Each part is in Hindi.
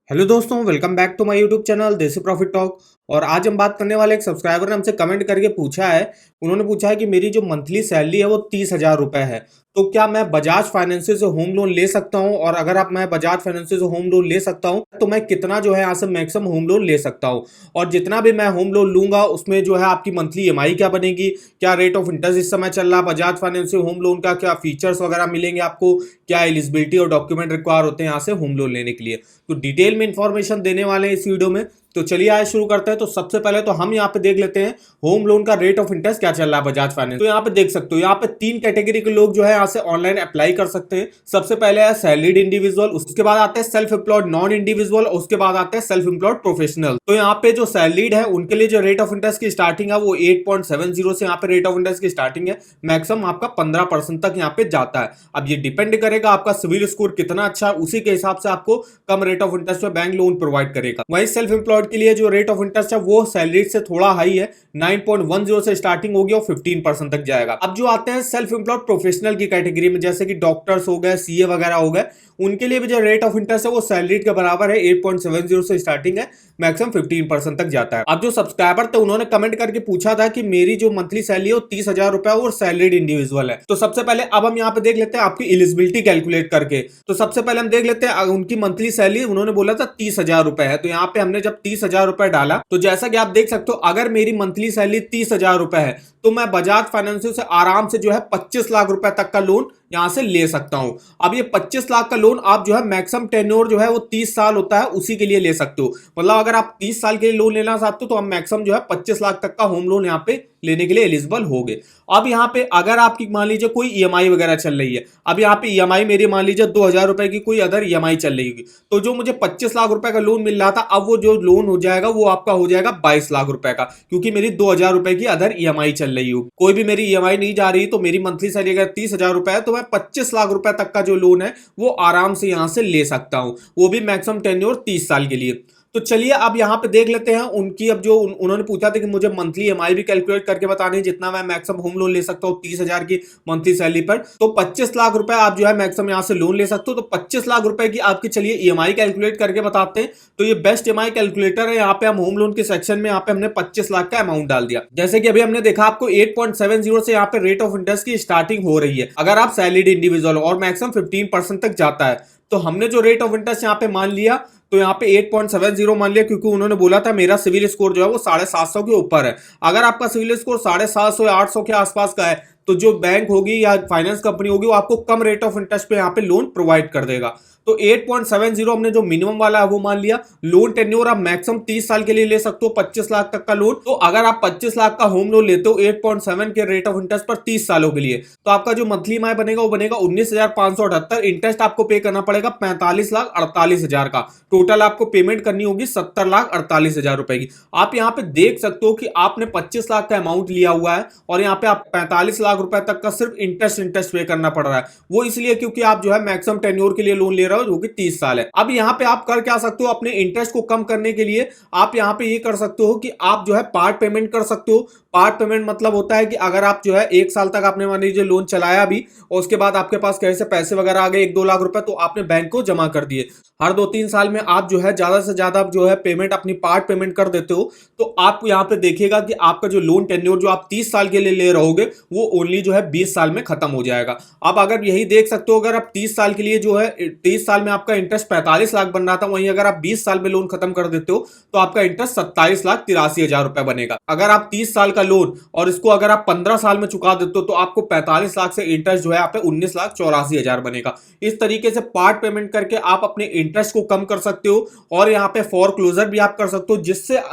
हेलो दोस्तों, welcome back to my YouTube channel Desi profit talk. और आज हम बात करने वाले एक सब्सक्राइबर ने हमसे कमेंट करके पूछा है। उन्होंने पूछा है कि मेरी जो मंथली सैलरी है वो 30,000 रुपए है, तो क्या मैं बजाज फाइनेंस से होम लोन ले सकता हूँ? और अगर आप मैं बजाज फाइनेंस से होम लोन ले सकता हूँ तो मैं कितना जो है यहाँ से मैक्सिमम होम लोन ले सकता हूँ? और जितना भी मैं होम लोन लूंगा उसमें जो है आपकी मंथली ईएमआई क्या बनेगी, क्या रेट ऑफ इंटरेस्ट इस समय चल रहा है बजाज फाइनेंस से होम लोन का, क्या फीचर्स वगैरह मिलेंगे आपको, क्या एलिजिबिलिटी और डॉक्यूमेंट रिक्वायर होते हैं यहाँ से होम लोन लेने के लिए, तो डिटेल में इंफॉर्मेशन देने वाले हैं इस वीडियो में। तो चलिए आज शुरू करते हैं। तो सबसे पहले तो हम यहाँ पे देख लेते हैं होम लोन का रेट ऑफ इंटरेस्ट क्या चल रहा है बजाज फाइनेंस। तो यहाँ पे देख सकते हो, यहाँ पे तीन कैटेगरी के लोग जो है यहाँ से ऑनलाइन अप्लाई कर सकते हैं। सबसे पहले है सैलरीड इंडिविजुअल, उसके बाद आते हैं सेल्फ एम्प्लॉयड नॉन इंडिविजुअल, उसके बाद आते हैं सेल्फ एम्प्लॉयड प्रोफेशनल। तो यहाँ पे जो सैलरीड है उनके लिए जो रेट ऑफ इंटरेस्ट की स्टार्टिंग है वो 8.70 से यहाँ पे रेट ऑफ इंटरेस्ट की स्टार्टिंग है। मैक्सिमम आपका 15% तक यहाँ पे जाता है। अब ये डिपेंड करेगा आपका सिविल स्कोर कितना अच्छा है, उसी के हिसाब से आपको कम रेट ऑफ इंटरेस्ट पे बैंक लोन प्रोवाइड करेगा। वहीं सेल्फ एम्प्लॉयड के लिए जो रेट ऑफ इंटरेस्ट है वो सैलरी से थोड़ा हाई है, 9.10 से स्टार्टिंग होगी और 15% तक जाएगा। अब जो आते हैं सेल्फ एम्प्लॉयड प्रोफेशनल की कैटेगरी में, जैसे कि डॉक्टर्स हो गए, सीए वगैरह हो गए, उनके लिए भी जो रेट ऑफ इंटरेस्ट है वो सैलरी के बराबर है, 8.70 से स्टार्टिंग है, मैक्सिमम 15% तक जाता है। अब जो सब्सक्राइबर थे उन्होंने कमेंट करके पूछा था कि मेरी जो मंथली सैलरी है वो 30,000 रुपए और सैलरीड इंडिविजुअल है। तो सबसे पहले अब हम यहाँ पे देख लेते हैं आपकी एलिजिबिलिटी कैलकुलेट करके। तो सबसे पहले हम देख लेते हैं उनकी मंथली सैलरी, उन्होंने बोला था 30,000 रुपए है। तो यहाँ पे हमने जब 30,000 रुपए डाला तो जैसा कि आप देख सकते हो, अगर मेरी मंथली सैलरी 30,000 रुपए है तो मैं बजाज फाइनेंस से आराम से जो है 25 लाख रुपए तक का लोन यहां से ले सकता हूं। अब ये 25 लाख का लोन आप जो है मैक्सिमम टेन्योर जो है वो 30 साल होता है, उसी के लिए ले सकते हो। मतलब अगर आप 30 साल के लिए लोन लेना चाहते हो तो हम मैक्सिमम जो है 25 लाख तक का होम लोन यहाँ पे लेने के लिए एलिजिबल होगे। अब यहाँ पे अगर आपकी मान लीजिए कोई ईएमआई वगैरह चल रही है, अब यहाँ पे ईएमआई मेरी मान लीजिए 2,000 रुपए की कोई अदर ईएमआई चल रही होगी, तो जो मुझे 25 लाख रुपए का लोन मिल रहा था, अब वो जो लोन हो जाएगा वो आपका हो जाएगा 22 लाख रुपए का, क्योंकि मेरी 2,000 रुपए की अदर ईएमआई चल रही हो। कोई भी मेरी ईएमआई नहीं जा रही तो मेरी मंथली सैलरी अगर 30,000 रुपए है तो मैं 25 लाख रुपए तक का जो लोन है वो आराम से यहां से ले सकता हूं, वो भी मैक्सिमम टेन्योर 30 साल के लिए। तो चलिए अब यहाँ पे देख लेते हैं उनकी, अब जो उन्होंने पूछा था कि मुझे मंथली ईएमआई भी कैलकुलेट करके बतानी है जितना मैं मैक्सिमम होम लोन ले सकता हूँ 30,000 की मंथली सैलरी पर। तो 25 लाख रुपए आप जो है मैक्सिमम यहाँ से लोन ले सकते हो। तो 25 लाख रुपए की आपकी चलिए ईएमआई कैलकुलेट करके बताते हैं। तो ये बेस्ट ईएमआई कैलकुलेटर है। यहाँ पे हम होम लोन के सेक्शन में यहाँ पे हमने 25 लाख का अमाउंट डाल दिया। जैसे कि अभी हमने देखा आपको 8.70 से यहाँ पे रेट ऑफ इंटरेस्ट की स्टार्टिंग हो रही है अगर आप सैलरीड इंडिविजुअल, और मैक्सिमम 15% तक जाता है। तो हमने जो रेट ऑफ इंटरेस्ट यहाँ पे मान लिया, तो यहाँ पे 8.70 मान लिया, क्योंकि उन्होंने बोला था मेरा सिविल स्कोर जो है वो 750 के ऊपर है। अगर आपका सिविल स्कोर 750 या 800 के आसपास का है तो जो बैंक होगी या फाइनेंस कंपनी होगी वो आपको कम रेट ऑफ इंटरेस्ट पे यहाँ पे लोन प्रोवाइड कर देगा। तो 8.70 हमने जो मिनिमम वाला है वो मान लिया। लोन टेन्योर आप मैक्सिमम 30 साल के लिए ले सकते हो, 25 लाख तक का लोन। तो अगर आप 25 लाख का होम लोन लेते हो 8.7 के रेट ऑफ इंटरेस्ट पर 30 सालों के लिए, तो आपका जो मंथली ईएमआई बनेगा वो बनेगा 19,578। इंटरेस्ट आपको पे करना पड़ेगा 45,48,000 का। टोटल आपको पेमेंट करनी होगी 70,48,000 रुपए की। आप यहाँ पे देख सकते हो कि आपने 25 लाख का अमाउंट लिया हुआ है और यहाँ पे आप 45 लाख रुपए तक का सिर्फ इंटरेस्ट पे करना पड़ रहा है। वो इसलिए क्योंकि आप जो है मैक्सिमम टेन्योर के लिए लोन ले रहे हो जो कि 30 साल है। अब यहाँ पे आप कर क्या सकते हो, अपने इंटरेस्ट को कम करने के लिए आप यहाँ पे ये कर सकते हो कि आप जो है पार्ट पेमेंट कर सकते हो। पार्ट पेमेंट मतलब होता है कि अगर आप जो है 1 साल तक आपने मान लीजिए लोन चलाया भी और उसके बाद आपके पास कैसे पैसे वगैरह आ गए 1-2 लाख रुपए, तो आपने बैंक को जमा कर दिए। हर 2-3 साल में आप जो है ज्यादा से ज्यादा जो है पेमेंट अपनी पार्ट पेमेंट कर देते हो, तो आप यहाँ पे देखिएगा कि आपका जो लोन टेन्योर जो आप 30 साल के लिए ले रहोगे वो ओनली जो है 20 साल में खत्म हो जाएगा। आप अगर यही देख सकते हो, अगर आप 30 साल के लिए जो है 30 साल में आपका इंटरेस्ट 45 लाख बन रहा था, वहीं अगर आप 20 साल में लोन खत्म कर देते हो तो आपका इंटरेस्ट 27,83,000 रुपए बनेगा। अगर आप 30 साल का लोन और इसको अगर आप 15 साल में चुका देते हो तो आपको 45 लाख से इंटरेस्ट जो है यहाँ पे 19,84,000 बनेगा। इस तरीके से पार्ट पेमेंट करके आप अपने इंटरेस्ट को कम कर सकते हो और यहाँ पे फोरक्लोजर भी आप कर सकते हो,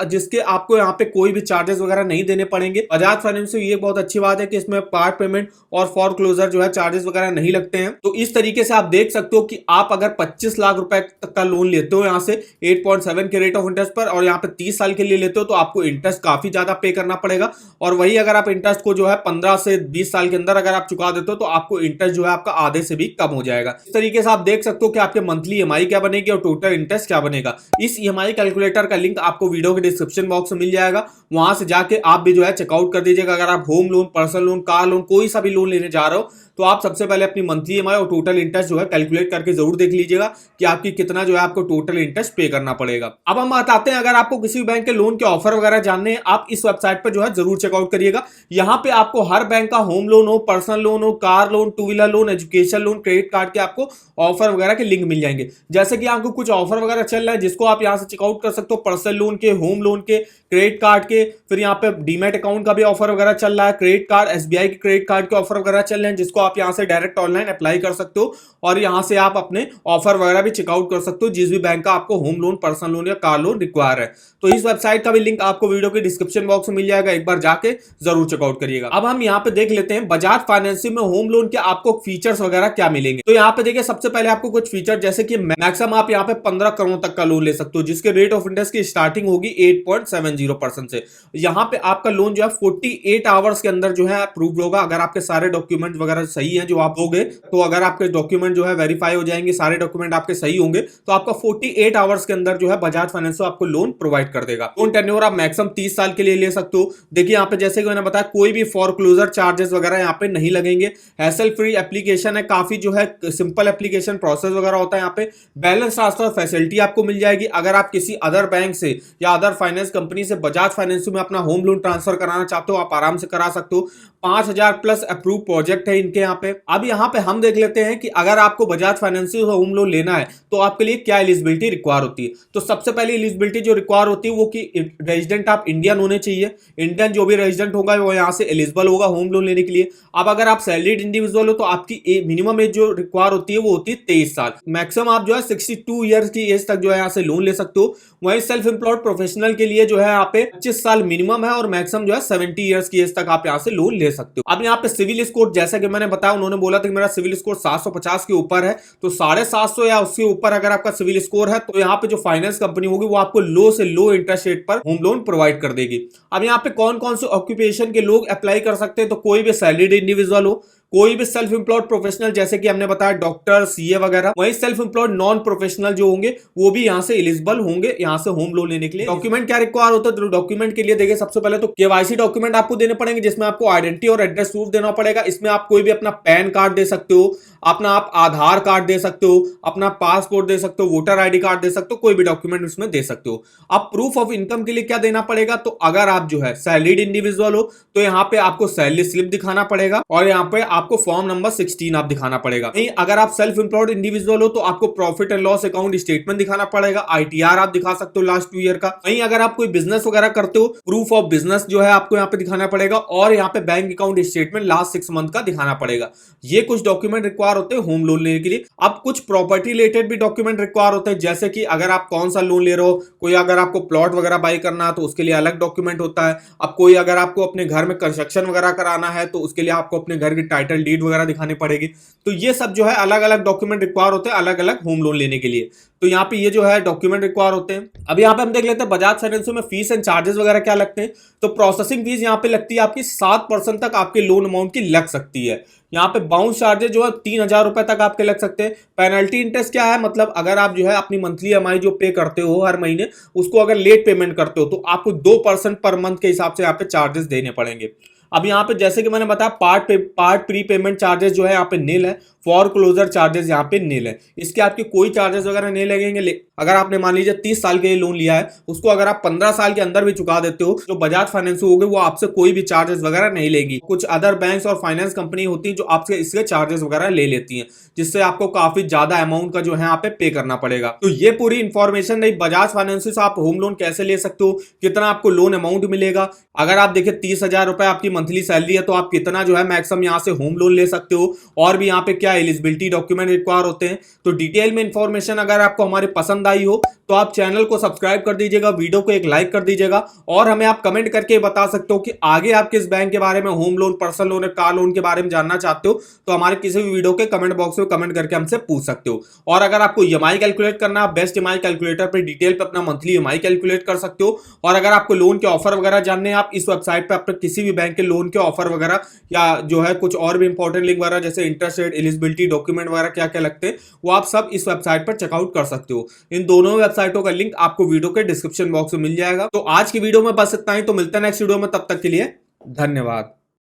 जिसके आपको यहाँ पे कोई भी चार्जेस वगैरह नहीं देने पड़ेंगे। बजाज फाइनेंस से ये बहुत अच्छी बात है कि इसमें पार्ट पेमेंट और फोरक्लोजर जो है चार्जेस वगैरह नहीं लगते हैं। तो इस तरीके से आप देख सकते हो कि आप अगर 25 लाख रुपए तक का लोन लेते हो यहाँ से 8.7 के रेट ऑफ इंटरेस्ट पर और यहाँ पे 30 साल के लिए लेते हो तो आपको इंटरेस्ट काफी ज्यादा पे करना पड़ेगा। और वही अगर आप इंटरेस्ट को जो है 15 से 20 साल के अंदर अगर आप चुका देते हो तो आपको इंटरेस्ट जो है आपका आधे से भी कम हो जाएगा। इस तरीके से आप देख सकते हो कि आपके मंथली ईएमआई क्या बनेगी और टोटल इंटरेस्ट क्या बनेगा। इस ईएमआई कैलकुलेटर का लिंक आपको वीडियो के डिस्क्रिप्शन बॉक्स में मिल जाएगा, वहां से जाके आप भी जो है चेकआउट कर दीजिएगा। अगर आप home loan, personal loan, car loan, कोई सा भी लोन लेने जा रहे हो तो तो आप सबसे पहले अपनी मंथली ईएमआई और टोटल इंटरेस्ट जो है कैलकुलेट करके जरूर देख लीजिएगा कि आपकी कितना जो है आपको टोटल इंटरेस्ट पे करना पड़ेगा। अब हम बताते हैं, अगर आपको किसी भी बैंक के लोन के ऑफर वगैरह जानने हैं, आप इस वेबसाइट पर जो है जरूर चेकआउट करिएगा। यहाँ पे आपको हर बैंक का होम लोन हो, पर्सनल लोन हो, car loan, two wheeler loan, education loan, credit card के आपको ऑफर वगैरह के लिंक मिल जाएंगे। जैसे कि आपको कुछ ऑफर वगैरह चल रहा है जिसको आप यहाँ से चेकआउट कर सकते हो, पर्सनल लोन के, होम लोन के, क्रेडिट कार्ड के, फिर यहाँ पे डीमैट अकाउंट का भी ऑफर वगैरह चल रहा है, क्रेडिट कार्ड, एसबीआई के क्रेडिट कार्ड के ऑफर वगैरह चल रहे हैं जिसको आप यहाँ से डायरेक्ट ऑनलाइन अप्लाई कर सकते हो और यहाँ से आप अपने ऑफर वगैरह भी चेकआउट कर सकते हो जिस भी बैंक का आपको होम लोन, पर्सनल लोन या कार लोन रिक्वायर है। तो इस वेबसाइट का भी लिंक आपको वीडियो के डिस्क्रिप्शन बॉक्स में मिल जाएगा, एक बार जाके जरूर चेकआउट करिएगा। अब हम यहाँ पे देख लेते हैं बजाज फाइनेंसिंग में होम लोन के आपको फीचर्स वगैरह क्या मिलेंगे। तो यहाँ पे देखिए सबसे पहले आपको कुछ फीचर, जैसे कि मैक्सिमम आप यहाँ पे 15 करोड़ तक का लोन ले सकते हो जिसके रेट ऑफ इंटरेस्ट की स्टार्टिंग होगी 8.70% से। यहाँ पे आपका लोन जो है 48 आवर्स के अंदर जो है अप्रूव होगा अगर आपके सारे डॉक्यूमेंट वगैरह सही है जो आप दोगे। तो अगर आपके डॉक्यूमेंट जो है वेरीफाई हो जाएंगे, सारे डॉक्यूमेंट आपके सही होंगे, तो आपका 48 आवर्स के अंदर जो है बजाज फाइनेंस आपको लोन प्रोवाइड कर देगा। लोन टेन्योर आप मैक्सिमम 30 साल के लिए ले सकते हो। देखिए यहाँ पे जैसे कि मैंने बताया कोई भी फॉरक्लोजर चार्जेस वगैरह यहाँ पे नहीं लगेंगे, हैसल फ्री एप्लीकेशन है, काफी जो है सिंपल एप्लीकेशन प्रोसेस वगैरह होता है। यहाँ पे बैलेंस ट्रांसफर फैसिलिटी आपको मिल जाएगी। अगर आप किसी अदर बैंक से या अदर फाइनेंस कंपनी से बजाज फाइनेंस में अपना होम लोन ट्रांसफर कराना चाहते हो, आप आराम से करा सकते हो। 5000 प्लस अप्रूव प्रोजेक्ट है इनके यहाँ पे। अब यहाँ पे हम देख लेते हैं कि अगर आपको बजाज फाइनेंस से होम लोन लेना है तो आपके लिए क्या एलिजिबिलिटी रिक्वायर होती है। तो सबसे पहले एलिजिबिलिटी जो रिक्वायर होती है वो कि रेजिडेंट आप इंडियन होने चाहिए। इंडियन जो भी रेजिडेंट होगा वो यहाँ से एलिजिबल होगा होम लोन लेने के लिए। अब अगर आप सैलरीड इंडिविजुअल हो तो आपकी मिनिमम एज जो रिक्वायर होती है वो होती है 23 साल। मैक्सिमम आप जो है 62 ईयर्स की एज तक जो है यहाँ से लोन ले सकते हो। वहीं सेल्फ एम्प्लॉयड प्रोफेशनल के लिए जो है यहाँ पे 25 साल मिनिमम है और मैक्सिमम जो है 70 ईयर्स की एज तक आप यहाँ से लोन ले सकते हो। अब यहाँ पे सिविल स्कोर, जैसा कि मैंने बताया, उन्होंने बोला था कि मेरा सिविल स्कोर 750 के ऊपर है, तो 750 या उसके ऊपर अगर आपका सिविल स्कोर है तो यहाँ पे जो फाइनेंस कंपनी होगी वो आपको लो से लो इंटरेस्ट रेट पर होम लोन प्रोवाइड कर देगी। अब यहाँ पे कौन कौन से ऑक्यूपेशन के लोग अप्लाई कर सकते हैं, तो कोई भी सैलरीड इंडिविजुअल हो, कोई भी सेल्फ एम्प्लॉयड प्रोफेशनल जैसे कि हमने बताया डॉक्टर, सीए वगैरह, वही सेल्फ एम्प्लॉयड नॉन प्रोफेशनल जो होंगे वो भी यहाँ से एलिजिबल होंगे यहाँ से होम लोन लेने के लिए। डॉक्यूमेंट क्या रिक्वायर होता है, तो डॉक्यूमेंट के लिए देखिए सबसे पहले तो केवाईसी डॉक्यूमेंट आपको देने पड़ेंगे जिसमें आपको आइडेंटिटी और एड्रेस प्रूफ देना पड़ेगा। इसमें आप कोई भी अपना पैन कार्ड दे सकते हो, अपना आप आधार कार्ड दे सकते हो, अपना पासपोर्ट दे सकते हो, वोटर आईडी कार्ड दे सकते हो, कोई भी डॉक्यूमेंट उसमें दे सकते हो। अब प्रूफ ऑफ इनकम के लिए क्या देना पड़ेगा, तो अगर आप जो है सैलरीड इंडिविजुअल हो तो यहाँ पे आपको सैलरी स्लिप दिखाना पड़ेगा और यहाँ पे आपको फॉर्म नंबर 16 आप दिखाना पड़ेगा। नहीं, अगर आप सेल्फ एम्प्लॉयड इंडिविजुअल हो तो आपको profit and loss account statement दिखाना पड़ेगा, आईटीआर आप दिखा सकते हो लास्ट 2 ईयर का। नहीं, अगर आप कोई बिजनेस वगैरह करते हो, प्रूफ ऑफ बिजनेस जो है आपको यहाँ पे दिखाना पड़ेगा और यहाँ पे bank account statement last 6 month का दिखाना पड़ेगा। ये कुछ डॉक्यूमेंट रिक्वायर होते हैं होम लोन लेने के लिए। अब कुछ प्रॉपर्टी रिलेटेड भी डॉक्यूमेंट रिक्वायर होते हैं, जैसे कि अगर आप कौन सा लोन ले रहे हो, कोई अगर आपको प्लॉट वगैरह बाई करना है तो उसके लिए अलग डॉक्यूमेंट होता है। अब कोई अगर आपको अपने घर में कंस्ट्रक्शन वगैरह कराना है तो उसके लिए आपको अपने घर की टाइटल डीड वगैरह दिखानी पड़ेगी। तो ये सब जो है अलग अलग डॉक्यूमेंट रिक्वायर होते हैं अलग अलग होम लोन लेने के लिए। तो यहाँ पे ये जो है डॉक्यूमेंट रिक्वायर होते हैं। अब यहाँ पे हम देख लेते हैं बजाज फाइनेंस में फीस एंड चार्जेस वगैरह क्या लगते हैं। तो प्रोसेसिंग फीस यहाँ पे लगती है आपकी 7% तक आपके लोन अमाउंट की लग सकती है। यहाँ पे बाउंस चार्जेस जो है 3000 रुपए तक आपके लग सकते हैं। पेनल्टी इंटरेस्ट क्या है, मतलब अगर आप जो है अपनी मंथली ईएमआई जो पे करते हो हर महीने उसको अगर लेट पेमेंट करते हो तो आपको 2% पर मंथ के हिसाब से यहाँ पे चार्जेस देने पड़ेंगे। अब यहाँ पे जैसे कि मैंने बताया पार्ट प्री पेमेंट चार्जेस जो है यहाँ पे नील है, फॉर क्लोजर चार्जेस यहाँ पे नील है, इसके आपके कोई चार्जेस वगैरह नहीं लगेंगे। अगर आपने मान लीजिए 30 साल के लिए लोन लिया है उसको अगर आप 15 साल के अंदर भी चुका देते हो जो बजाज फाइनेंस होगे वो आपसे कोई भी चार्जेस वगैरह नहीं लेगी। कुछ अदर बैंक्स और फाइनेंस कंपनी होती है जो आपसे इसके चार्जेस वगैरह ले लेती हैं जिससे आपको काफी ज्यादा अमाउंट का जो है यहाँ पे पे करना पड़ेगा। तो ये पूरी इंफॉर्मेशन रही बजाज फाइनेंस से आप होम लोन कैसे ले सकते हो, कितना आपको लोन अमाउंट मिलेगा। अगर आप देखिए 30,000 रुपए आपकी मंथली सैलरी है तो आप कितना जो है मैक्सिमम यहाँ से होम लोन ले सकते हो और भी यहाँ पे क्या एलिजिबिलिटी डॉक्यूमेंट रिक्वायर होते हैं। तो डिटेल में इंफॉर्मेशन अगर आपको हमारे पसंद आई हो तो आप चैनल को सब्सक्राइब कर दीजिएगा, वीडियो को एक लाइक कर दीजिएगा और हमें आप कमेंट करके बता सकते हो कि आगे आप किस बैंक के बारे में, home loan, personal loan, car loan के बारे में जानना चाहते हो तो हमारे किसी भी वीडियो के कमेंट बॉक्स में कमेंट करके हमसे पूछ सकते हो। और अगर आपको ईएमआई कैलकुलेट करना है, बेस्ट ईएमआई कैलकुलेटर पर डिटेल पे अपना मंथली ईएमआई कैलकुलेट कर सकते हो। और अगर आपको लोन के ऑफर वगैरह जानने हैं, आप इस वेबसाइट पर अपने किसी भी बैंक के लोन के ऑफर वगैरह या जो है कुछ और भी इंपॉर्टेंट लिंक वगैरह जैसे इंटरेस्ट रेट, एलिजिबिलिटी, डॉक्यूमेंट वगैरह क्या क्या लगते हैं वो आप सब इस वेबसाइट पर चेकआउट कर सकते हो। इन दोनों वेबसाइटों का लिंक आपको वीडियो के डिस्क्रिप्शन बॉक्स में मिल जाएगा। तो आज की वीडियो में बस इतना ही, तो मिलते हैं नेक्स्ट वीडियो में, तब तक के लिए धन्यवाद।